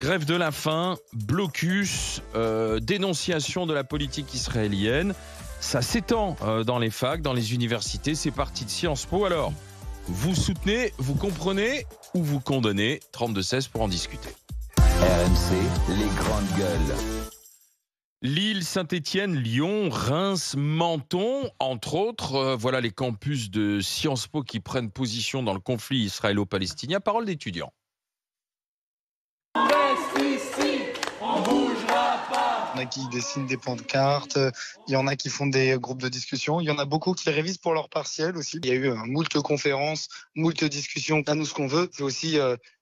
Grève de la faim, blocus, dénonciation de la politique israélienne. Ça s'étend dans les facs, dans les universités. C'est parti de Sciences Po. Alors, vous soutenez, vous comprenez ou vous condamnez 32-16 pour en discuter. RMC, les grandes gueules. Lille, Saint-Étienne, Lyon, Reims, Menton, entre autres. Voilà les campus de Sciences Po qui prennent position dans le conflit israélo-palestinien. Parole d'étudiants. Il y en a qui dessinent des pancartes, il y en a qui font des groupes de discussion, il y en a beaucoup qui révisent pour leur partiel aussi. Il y a eu moult conférences, moult discussions. À nous, ce qu'on veut, c'est aussi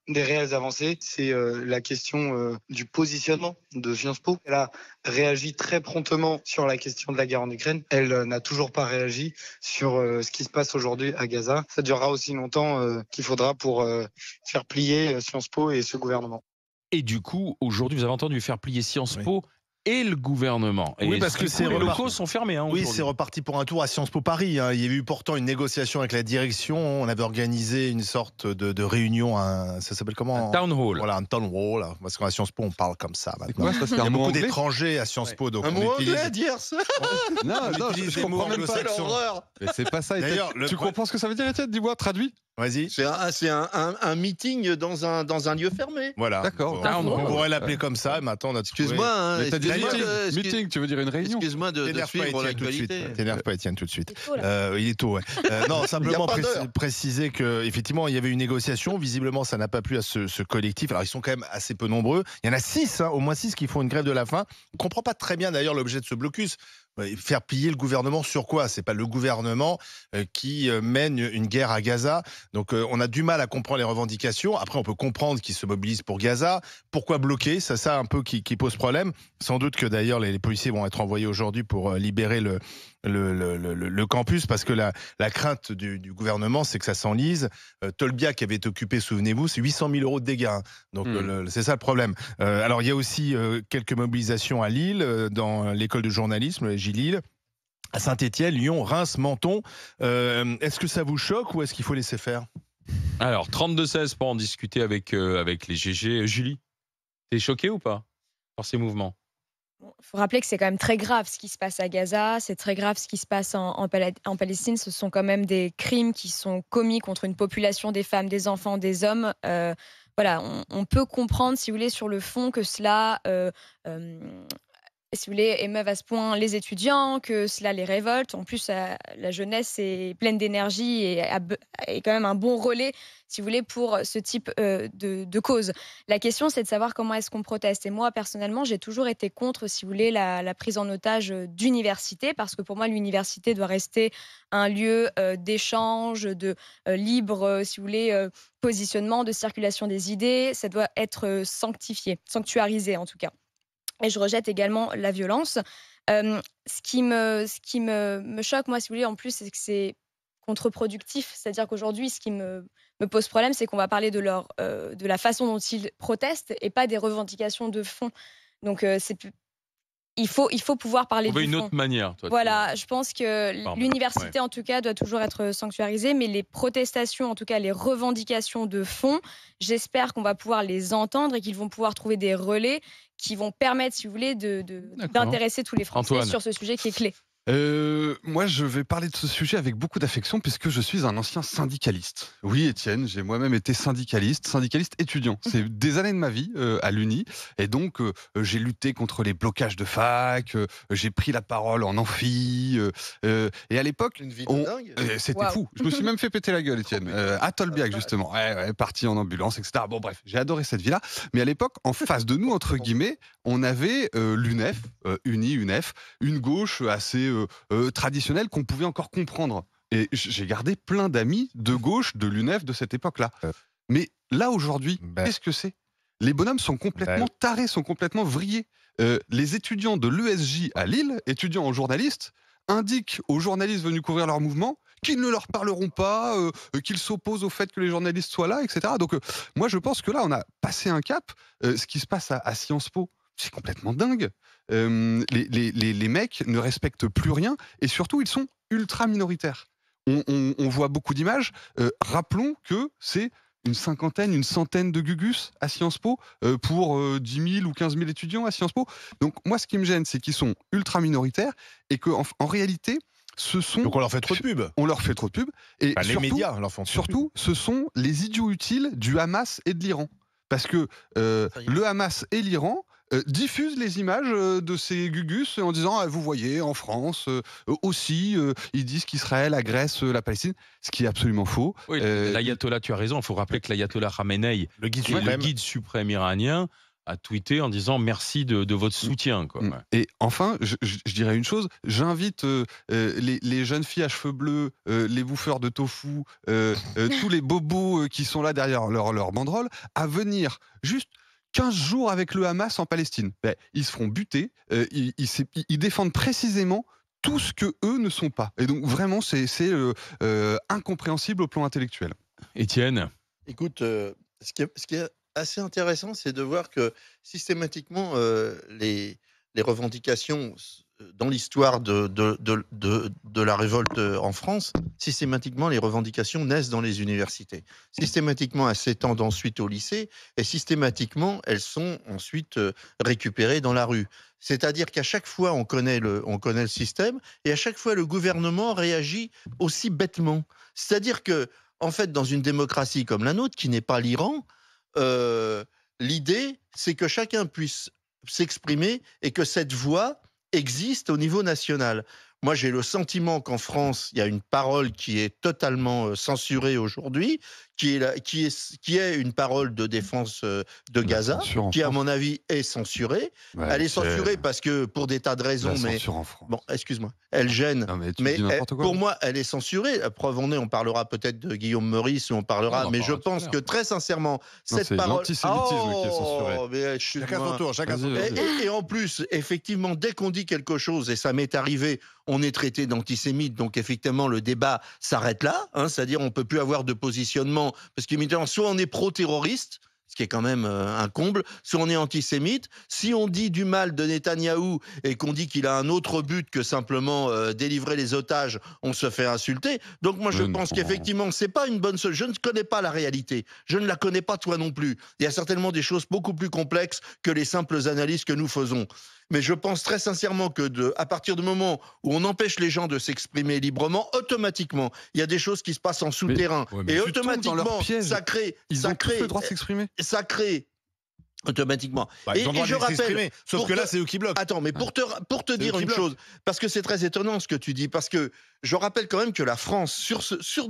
des réelles avancées. C'est la question du positionnement de Sciences Po. Elle a réagi très promptement sur la question de la guerre en Ukraine. Elle n'a toujours pas réagi sur ce qui se passe aujourd'hui à Gaza. Ça durera aussi longtemps qu'il faudra pour faire plier Sciences Po et ce gouvernement. Et du coup, aujourd'hui, vous avez entendu faire plier Sciences Po et le gouvernement. Et oui, parce que les locaux sont fermés. Oui, c'est reparti pour un tour à Sciences Po Paris. Il y a eu pourtant une négociation avec la direction. On avait organisé une sorte de réunion. Ça s'appelle comment ? Un town hall. Voilà, un town hall. Parce qu'à Sciences Po, on parle comme ça maintenant. Quoi, il y a beaucoup d'étrangers à Sciences Po. Donc un on mot utilise... anglais à dire ça. Non, je comprends même pas l'horreur. Mais c'est pas ça. D'ailleurs, tu comprends ce que ça veut dire, Étienne ? Dis-moi, traduis. Vas-y. C'est un meeting dans un lieu fermé. Voilà. D'accord. On pourrait l'appeler comme ça. Maintenant, on a Excuse-moi. Mais t'as dit meeting, tu veux dire une réunion ? Excuse-moi de suivre l'actualité. T'énerve pas, Étienne, tout de suite. Il est tôt, ouais. Non, simplement préciser qu'effectivement, il y avait une négociation. Visiblement, ça n'a pas plu à ce collectif. Alors, ils sont quand même assez peu nombreux. Il y en a 6, au moins 6 qui font une grève de la faim. On ne comprend pas très bien, d'ailleurs, l'objet de ce blocus. Faire plier le gouvernement sur quoi ? C'est pas le gouvernement qui mène une guerre à Gaza. Donc on a du mal à comprendre les revendications. Après, on peut comprendre qu'ils se mobilisent pour Gaza. Pourquoi bloquer ? C'est ça un peu qui pose problème. Sans doute que d'ailleurs les policiers vont être envoyés aujourd'hui pour libérer le campus, parce que la crainte du gouvernement, c'est que ça s'enlise. Tolbiac avait été occupé, souvenez-vous, c'est 800 000 € de dégâts. Donc c'est ça le problème. Alors il y a aussi quelques mobilisations à Lille, dans l'école de journalisme, Lille, à Saint-Étienne, Lyon, Reims, Menton. Est-ce que ça vous choque ou est-ce qu'il faut laisser faire ? Alors, 32-16 pour en discuter avec les GG. Julie, t'es choquée ou pas par ces mouvements ? Il faut rappeler que c'est quand même très grave ce qui se passe à Gaza, c'est très grave ce qui se passe en Palestine. Ce sont quand même des crimes qui sont commis contre une population, des femmes, des enfants, des hommes. Voilà, on peut comprendre, si vous voulez, sur le fond que cela... si vous voulez, émeuvent à ce point les étudiants, que cela les révolte. En plus, la jeunesse est pleine d'énergie et est quand même un bon relais, si vous voulez, pour ce type de cause. La question, c'est de savoir comment est-ce qu'on proteste. Et moi, personnellement, j'ai toujours été contre, si vous voulez, la prise en otage d'université, parce que pour moi, l'université doit rester un lieu d'échange, de libre, si vous voulez, positionnement, de circulation des idées. Ça doit être sanctuarisé en tout cas. Et je rejette également la violence. Ce qui me choque, moi, si vous voulez, en plus, c'est que c'est contre-productif. C'est-à-dire qu'aujourd'hui, ce qui me pose problème, c'est qu'on va parler de la façon dont ils protestent et pas des revendications de fond. Donc, il faut pouvoir parler du fond. Une autre manière, toi. Voilà, je pense que l'université, en tout cas, doit toujours être sanctuarisée, mais les protestations, en tout cas les revendications de fond, j'espère qu'on va pouvoir les entendre et qu'ils vont pouvoir trouver des relais qui vont permettre, si vous voulez, d'intéresser tous les Français Antoine. sur ce sujet qui est clé. Moi, je vais parler de ce sujet avec beaucoup d'affection puisque je suis un ancien syndicaliste. Oui, Étienne, j'ai moi-même été syndicaliste étudiant. C'est des années de ma vie à l'Uni. Et donc, j'ai lutté contre les blocages de fac, j'ai pris la parole en amphi. Et à l'époque, Une vie de dingue. C'était fou. Je me suis même fait péter la gueule, Étienne. À Tolbiac, justement. Parti en ambulance, etc. Bon, bref, j'ai adoré cette vie-là. Mais à l'époque, en face de nous, entre guillemets, on avait l'UNEF, UNEF, une gauche assez traditionnelle qu'on pouvait encore comprendre. Et j'ai gardé plein d'amis de gauche, de l'UNEF, de cette époque-là. Mais là, aujourd'hui, qu'est-ce que c'est ? Les bonhommes sont complètement tarés, sont complètement vrillés. Les étudiants de l'ESJ à Lille, étudiants en journaliste, indiquent aux journalistes venus couvrir leur mouvement qu'ils ne leur parleront pas, qu'ils s'opposent au fait que les journalistes soient là, etc. Donc moi, je pense que là, on a passé un cap. Ce qui se passe à Sciences Po, c'est complètement dingue. Les mecs ne respectent plus rien et surtout, ils sont ultra minoritaires. On voit beaucoup d'images. Rappelons que c'est une cinquantaine, une centaine de Gugus à Sciences Po pour 10 000 ou 15 000 étudiants à Sciences Po. Donc moi, ce qui me gêne, c'est qu'ils sont ultra minoritaires et qu'en réalité, ce sont... Donc on leur fait trop de pub. On leur fait trop de pub. Et Bah, les surtout, médias leur font trop de surtout, ce sont les idiots utiles du Hamas et de l'Iran. Parce que le Hamas et l'Iran diffusent les images de ces Gugus en disant vous voyez, en France aussi, ils disent qu'Israël agresse la Palestine, ce qui est absolument faux. Oui, l'ayatollah, tu as raison, il faut rappeler que l'ayatollah Khamenei, Le guide qui est le suprême. guide suprême iranien, a tweeté en disant merci de votre soutien. Quoi. Ouais. Et enfin, je dirais une chose, j'invite les jeunes filles à cheveux bleus, les bouffeurs de tofu, tous les bobos qui sont là derrière leur banderole, à venir juste 15 jours avec le Hamas en Palestine. Ben, ils se feront buter, ils défendent précisément tout ce que eux ne sont pas. Et donc vraiment, c'est incompréhensible au plan intellectuel. Étienne. Écoute, ce qui est assez intéressant, c'est de voir que systématiquement, les revendications dans l'histoire de la révolte en France, systématiquement, les revendications naissent dans les universités. Systématiquement, elles s'étendent ensuite au lycée et systématiquement, elles sont ensuite récupérées dans la rue. C'est-à-dire qu'à chaque fois, on connaît le système et à chaque fois, le gouvernement réagit aussi bêtement. C'est-à-dire que, en fait, dans une démocratie comme la nôtre, qui n'est pas l'Iran, l'idée, c'est que chacun puisse s'exprimer et que cette voix existe au niveau national. Moi, j'ai le sentiment qu'en France, il y a une parole qui est totalement censurée aujourd'hui, qui est une parole de défense de Gaza, qui, à mon avis, est censurée. Ouais, elle est censurée parce que, pour des tas de raisons, mais... Bon, excuse-moi, elle gêne. Non, mais pour moi, elle est censurée. La preuve en est, on parlera peut-être de Guillaume Meurice, ou on parlera, mais je pense que, très sincèrement, cette parole... C'est l'antisémitisme qui est censuré. Mais Chacun son tour, chacun son tour. Et en plus, effectivement, dès qu'on dit quelque chose, et ça m'est arrivé, on est traité d'antisémite, donc effectivement, le débat s'arrête là, hein, c'est-à-dire on peut plus avoir de positionnement, parce qu'immédiatement, soit on est pro-terroriste, ce qui est quand même un comble, soit on est antisémite. Si on dit du mal de Netanyahou et qu'on dit qu'il a un autre but que simplement délivrer les otages, on se fait insulter. Donc moi, je pense qu'effectivement, c'est pas une bonne solution. Je ne connais pas la réalité. Je ne la connais pas, toi non plus. Il y a certainement des choses beaucoup plus complexes que les simples analyses que nous faisons. Mais je pense très sincèrement que à partir du moment où on empêche les gens de s'exprimer librement, automatiquement, il y a des choses qui se passent en souterrain. Et automatiquement, ça crée... Ils ont tous le droit de s'exprimer. Ça crée... automatiquement. Ils ont le droit de s'exprimer, sauf que là, c'est eux qui bloquent. Attends, mais pour te dire une chose, parce que c'est très étonnant ce que tu dis, parce que je rappelle quand même que la France,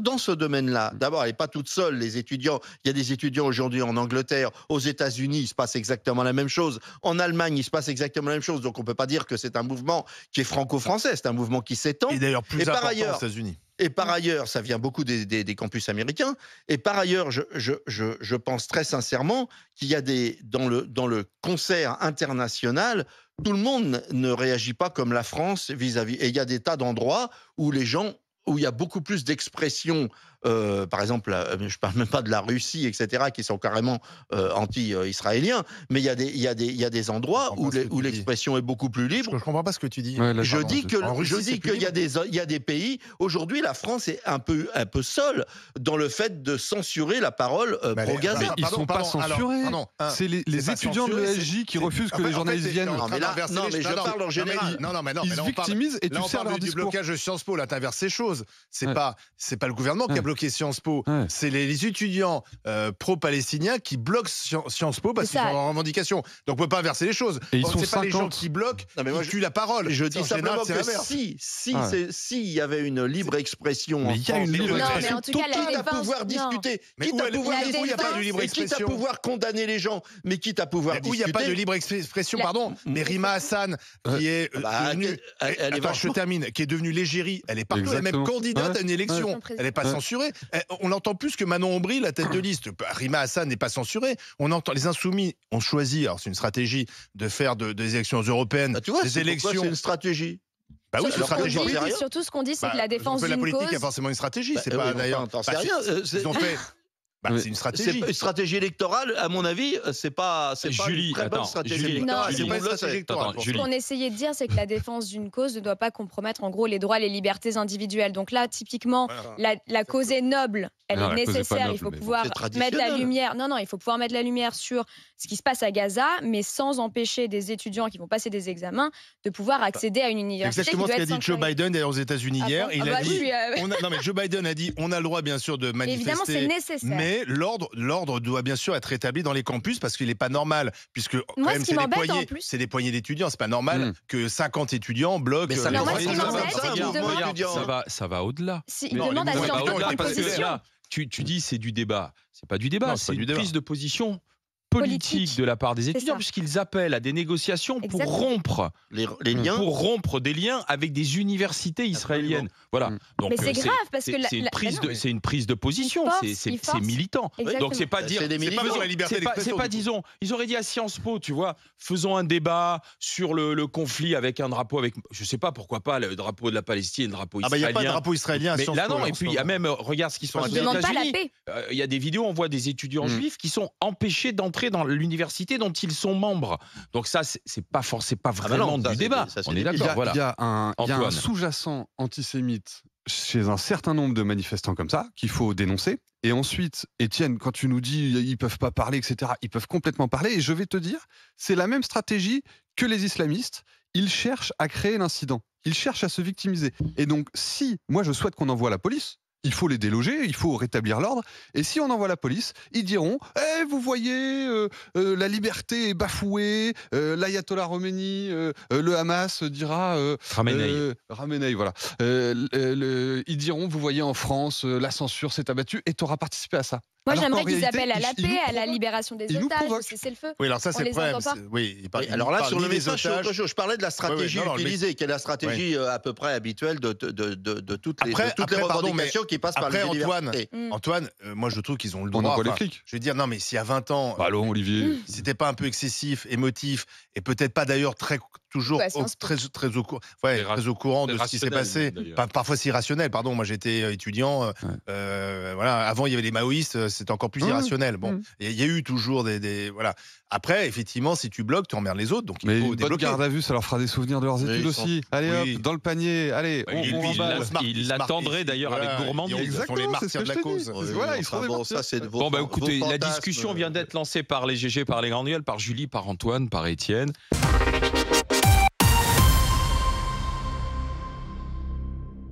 dans ce domaine-là, d'abord, elle n'est pas toute seule, les étudiants. Il y a des étudiants aujourd'hui en Angleterre, aux États-Unis, il se passe exactement la même chose. En Allemagne, il se passe exactement la même chose. Donc, on ne peut pas dire que c'est un mouvement qui est franco-français, c'est un mouvement qui s'étend. Et d'ailleurs, plus important aux États-Unis. Et par ailleurs, ça vient beaucoup des campus américains. Et par ailleurs, je pense très sincèrement qu'il y a dans le concert international, tout le monde ne réagit pas comme la France vis-à-vis. Et il y a des tas d'endroits où où il y a beaucoup plus d'expressions. Par exemple, je ne parle même pas de la Russie, etc., qui sont carrément anti-israéliens, mais il y a des endroits où l'expression est beaucoup plus libre. Je ne comprends pas ce que tu dis. Ouais, je dis qu'il y a des pays. Aujourd'hui, la France est un peu seule dans le fait de censurer la parole pro-Gaza. Ils ne sont pas censurés. C'est les étudiants de l'ESJ qui refusent que les journalistes viennent. Non, mais je parle en général. Ils se victimisent et tu sers leur discours. Du blocage de Sciences Po, là, tu inverses ces choses. C'est pas le gouvernement qui a bloqué Sciences Po, c'est les étudiants pro-palestiniens qui bloquent Sciences Po parce qu'ils ont en revendication. Donc on peut pas inverser les choses. C'est pas les gens qui bloquent, qui tuent la parole. Je dis simplement que si il y avait une libre expression, mais il y a une libre expression. Quitte à pouvoir discuter, quitte à pouvoir condamner les gens, mais quitte à pouvoir discuter. Où il n'y a pas de libre expression, pardon. Mais Rima Hassan, qui est devenue, je termine, qui est devenue l'égérie, elle est partout, elle est même candidate à une élection. Elle n'est pas censurée. On n'entend plus que Manon Aubry, la tête de liste. Rima Hassan n'est pas censurée. On entend les Insoumis ont choisi, alors c'est une stratégie de faire des élections européennes, tu vois, des élections. C'est une stratégie. Bah oui, c'est une stratégie. Surtout, ce qu'on dit, c'est que la défense d'une cause. La politique a forcément une stratégie. C'est pas d'ailleurs. Ils ont fait. C'est une stratégie. Une stratégie électorale, à mon avis, c'est pas Julie, une très bonne attends, stratégie Julie, électorale. non, Tout le monde le stratégie sait. électorale. Attends, Ce Julie. qu'on essayait de dire, c'est que la défense d'une cause ne doit pas compromettre en gros les droits, les libertés individuelles. Donc là, typiquement, la cause est noble, elle Non, est la cause est pas nécessaire. noble, Il faut mais bon, pouvoir c'est mettre la traditionnel. lumière. Non, il faut pouvoir mettre la lumière sur ce qui se passe à Gaza, mais sans empêcher des étudiants qui vont passer des examens de pouvoir accéder à une C'est université. exactement qui ce doit qu'a être dit Joe sanctuarisée. Biden d'ailleurs aux États-Unis Ah hier. bon Il Ah a bah, dit, je suis, non mais Joe Biden a dit, on a le droit bien sûr de Évidemment, c'est manifester, nécessaire. mais l'ordre doit bien sûr être rétabli dans les campus parce qu'il n'est pas normal, puisque quand Moi, même ce qui m'embête, en plus- c'est des poignées d'étudiants, c'est pas normal que 50 étudiants bloquent. Mais ça Non, moi, commence ce qui déjà m'embête, comme ça, c'est qu'il mouvement demande- étudiant. Ça va au-delà. Il Non, demande à les Sciences mouvements Po étudiants, une parce que position. là, tu dis c'est du débat. C'est pas du débat, Non, c'est c'est pas du une débat. prise de position politique de la part des C'est étudiants, ça. puisqu'ils appellent à des négociations pour Exactement. rompre, Les liens. des liens avec des universités israéliennes. Voilà. Donc, Mais c'est grave, parce que c'est une la- prise non. de, c'est une prise de position, Ils forcent, c'est ils forcent. militant. Exactement. Donc c'est pas dire, C'est des militants. la liberté c'est pas, d'expression, du coup. disons, ils auraient dit à Sciences Po, tu vois, faisons un débat sur le conflit avec un drapeau, avec, je sais pas, pourquoi pas le drapeau de la Palestine, le drapeau Ah bah il israélien. n'y a pas de drapeau israélien à Mais Sciences là Po, non, là, et en ce puis il y a moment. même, regarde ce qui se passe Ils aux ne demandent pas la États-Unis. paix. Il y a des vidéos, on voit des étudiants juifs qui sont empêchés d'entrer dans l'université dont ils sont membres. Donc ça, c'est pas vraiment ça, du c'est débat. des- ça, c'est On des est Il y d'accord, a, voilà. il y a un Antoine. sous-jacent antisémite chez un certain nombre de manifestants comme ça qu'il faut dénoncer. Et ensuite, Étienne, quand tu nous dis ils peuvent pas parler, etc., ils peuvent complètement parler. Et je vais te dire, c'est la même stratégie que les islamistes. Ils cherchent à créer l'incident. Ils cherchent à se victimiser. Et donc, si moi je souhaite qu'on envoie la police, il faut les déloger, il faut rétablir l'ordre. Et si on envoie la police, ils diront vous voyez, la liberté est bafouée, l'ayatollah Khomeini, le Hamas dira Ramenei, voilà. Ils diront vous voyez en France, la censure s'est abattue et tu auras participé à ça. Moi, Alors j'aimerais qu'en qu'ils réalité, appellent à la ils nous paix, à la provoquent. libération des Ils nous otages, au provoquent. cessez-le-feu. Oui, alors ça On c'est le les problème. entend pas. Oui, il parle, Oui, alors là, il sur parle le ni des message, c'est otages. autre chose. Je parlais de la stratégie non, utilisée, qui est la stratégie à peu près habituelle de toutes les Après, pardon, revendications qui passent par après, les Antoine, universités. Antoine, moi je trouve qu'ils ont le On droit. envoie les enfin, flics. Je veux dire, non mais s'il y a 20 ans, Bah allons, Olivier. c'était pas un peu excessif, émotif, et peut-être pas d'ailleurs toujours Ouais, Sciences Po. très au courant de ce qui s'est passé. Parfois c'est irrationnel. Pardon, moi j'étais étudiant. Voilà, avant il y avait les maoïstes, c'était encore plus irrationnel. Bon, il y a eu toujours des voilà. Après, effectivement, si tu bloques, tu emmerdes les autres, donc il Mais faut une bonne débloquer. garde à vue, ça leur fera des souvenirs de leurs Oui, études ils sont- aussi. Allez oui. hop, dans le panier, allez, Et puis, on remballe. il l'attendrait d'ailleurs avec gourmandise. Ils sont les Exactement, c'est martyrs ce de que la je te cause. dis. Voilà, ils seront des martyrs. ça, c'est de Bon, bah écoutez, vos la fantasmes. discussion vient d'être lancée par les GG, par les grandes gueules, par Julie, par Antoine, par Étienne.